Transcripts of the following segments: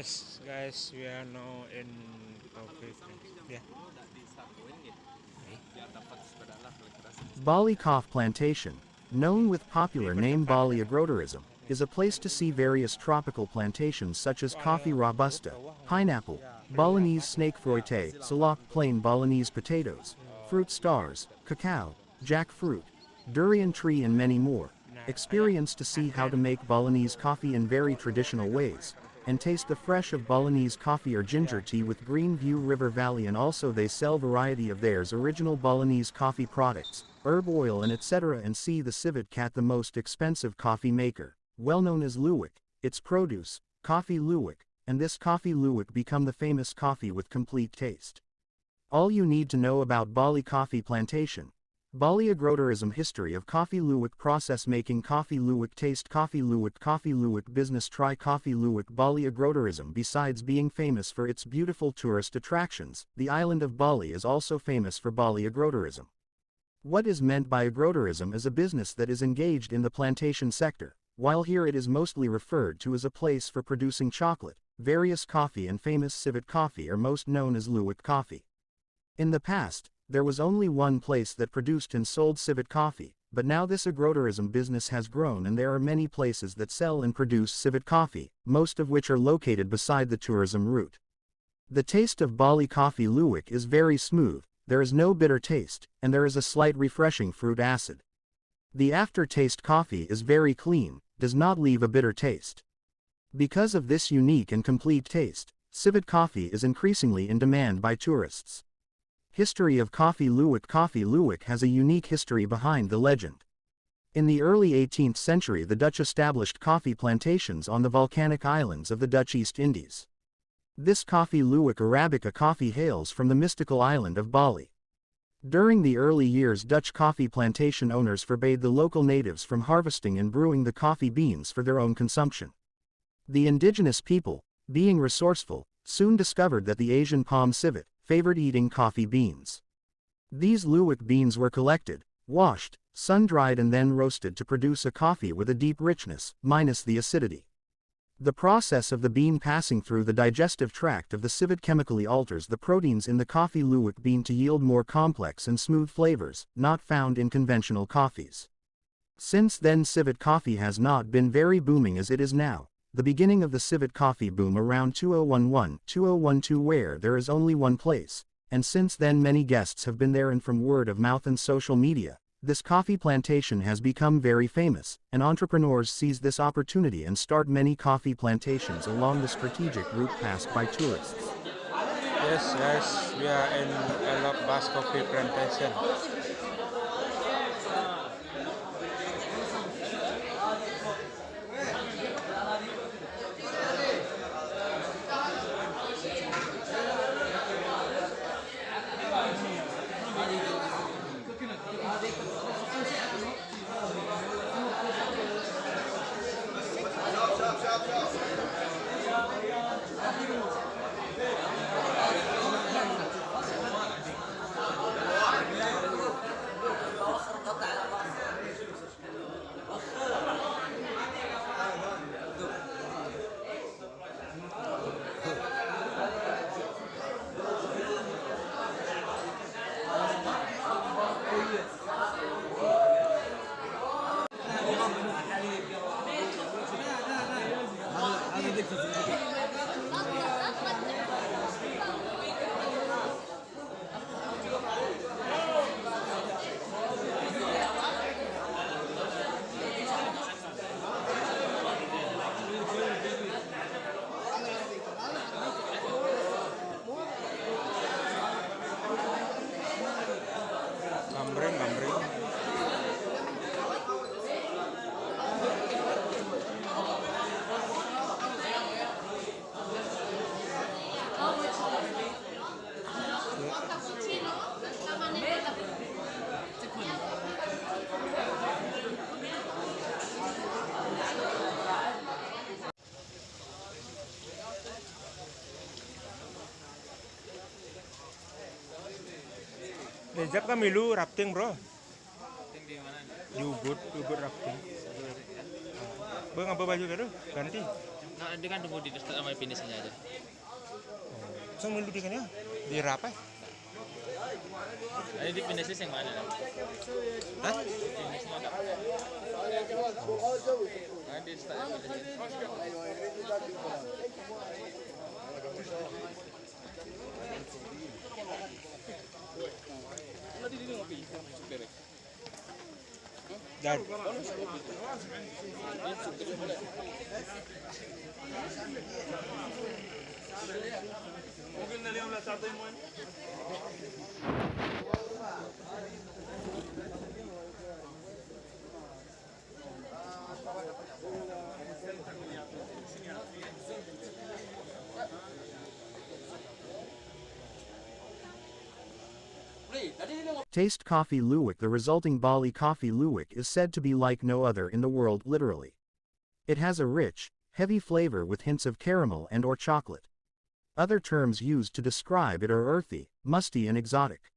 Yes, guys, we are now in Coffe. Yeah. Bali Coffe Plantation, known with Di popular name perdepan Bali ya. agrotourism, is a place to see various tropical plantations such as Itu coffee ada laut robusta, bawah. pineapple, Belok Balinese apa? snake fruite, salak plain Balinese potatoes, fruit stars, cacao, jackfruit, durian tree and many more. Nah, kayak Experience to see how Aden. to make Balinese coffee in very traditional ways, and taste the fresh of Balinese coffee or ginger Ya. tea with Green View River Valley, and also they sell variety of theirs original Balinese coffee products, herb oil and etc. and see the civet cat, the most expensive coffee maker, well known as luwak, its produce, coffee luwak, and this coffee luwak become the famous coffee with complete taste. All you need to know about Bali Coffee Plantation. Bali agrotourism history of coffee luwak process making coffee luwak taste coffee luwak business try coffee luwak Bali agrotourism. Besides being famous for its beautiful tourist attractions, the island of Bali is also famous for Bali agrotourism. What is meant by agrotourism is a business that is engaged in the plantation sector, while here it is mostly referred to as a place for producing chocolate. Various coffee and famous civet coffee are most known as luwak coffee. In the past, there was only one place that produced and sold civet coffee, but now this agrotourism business has grown and there are many places that sell and produce civet coffee, most of which are located beside the tourism route. The taste of Bali coffee luwak is very smooth, there is no bitter taste, and there is a slight refreshing fruit acid. The aftertaste coffee is very clean, does not leave a bitter taste. Because of this unique and complete taste, civet coffee is increasingly in demand by tourists. History of coffee luwak has a unique history behind the legend. In the early 18th century the Dutch established coffee plantations on the volcanic islands of the Dutch East Indies. This coffee luwak Arabica coffee hails from the mystical island of Bali. During the early years Dutch coffee plantation owners forbade the local natives from harvesting and brewing the coffee beans for their own consumption. The indigenous people, being resourceful, soon discovered that the Asian palm civet favored eating coffee beans. These luwak beans were collected, washed, sun-dried and then roasted to produce a coffee with a deep richness, minus the acidity. The process of the bean passing through the digestive tract of the civet chemically alters the proteins in the coffee luwak bean to yield more complex and smooth flavors, not found in conventional coffees. Since then civet coffee has not been very booming as it is now. The beginning of the civet coffee boom around 2011-2012 where there is only one place, and since then many guests have been there and from word of mouth and social media, this coffee plantation has become very famous, and entrepreneurs seize this opportunity and start many coffee plantations along the strategic route passed by tourists. Yes, guys, we are in Elok Bas Coffee Plantation. Gambreng, gambreng. Diajak kami lu rafting bro. Di Ubud rafting. Bang apa baju dulu? Ganti. Nah, dia kan tunggu di dekat sama finishnya aja. So meludihkannya di Rapai? Ini di finishnya yang mana? Hah? Finishnya ada. Nah, di start finishnya. Dan Taste coffee luwak. The resulting Bali coffee luwak is said to be like no other in the world literally. It has a rich, heavy flavor with hints of caramel and or chocolate. Other terms used to describe it are earthy, musty and exotic.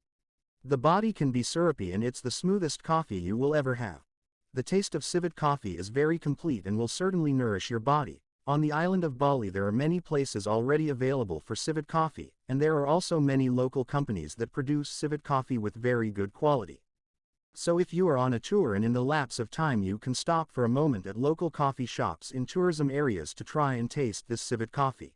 The body can be syrupy and it's the smoothest coffee you will ever have. The taste of civet coffee is very complete and will certainly nourish your body. On the island of Bali there are many places already available for civet coffee, and there are also many local companies that produce civet coffee with very good quality. So if you are on a tour and in the lapse of time you can stop for a moment at local coffee shops in tourism areas to try and taste this civet coffee.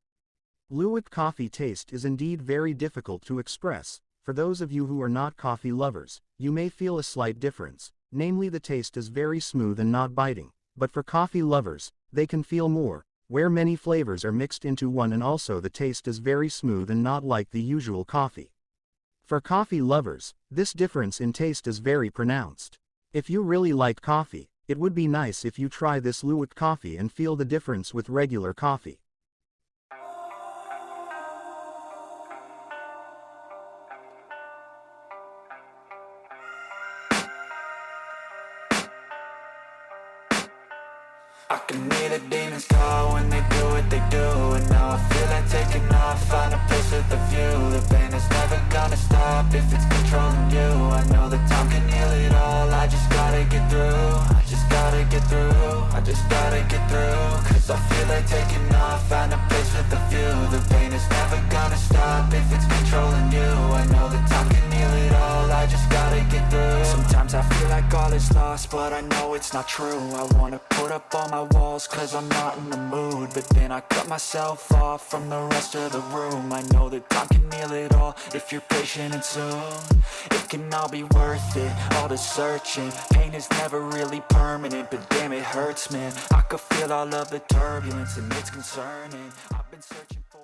Luwak coffee taste is indeed very difficult to express. For those of you who are not coffee lovers, you may feel a slight difference, namely the taste is very smooth and not biting, but for coffee lovers, they can feel more, where many flavors are mixed into one and also the taste is very smooth and not like the usual coffee. For coffee lovers, this difference in taste is very pronounced. If you really like coffee, it would be nice if you try this luwak coffee and feel the difference with regular coffee. I can hear the demons call when they do what they do. And now I feel like taking off, find a place with a view. The pain is never gonna stop if it's controlling you. I know that time can heal it all, I just gotta get through. I just gotta get through, I just gotta get through. Cause I feel like taking off, find a place with a view. The pain is never gonna stop if it's controlling you. I know that time can heal it all, I just gotta get through. Sometimes I feel like all is lost, but I know it's not true. I wanna put up all my walls cause I'm not in the mood, but then I cut myself off from the rest of the room. I know that time can heal it all if you're patient and soon it can all be worth it, all the searching. Pain is never really permanent, but damn it hurts man. I could feel all of the turbulence and it's concerning. I've been searching for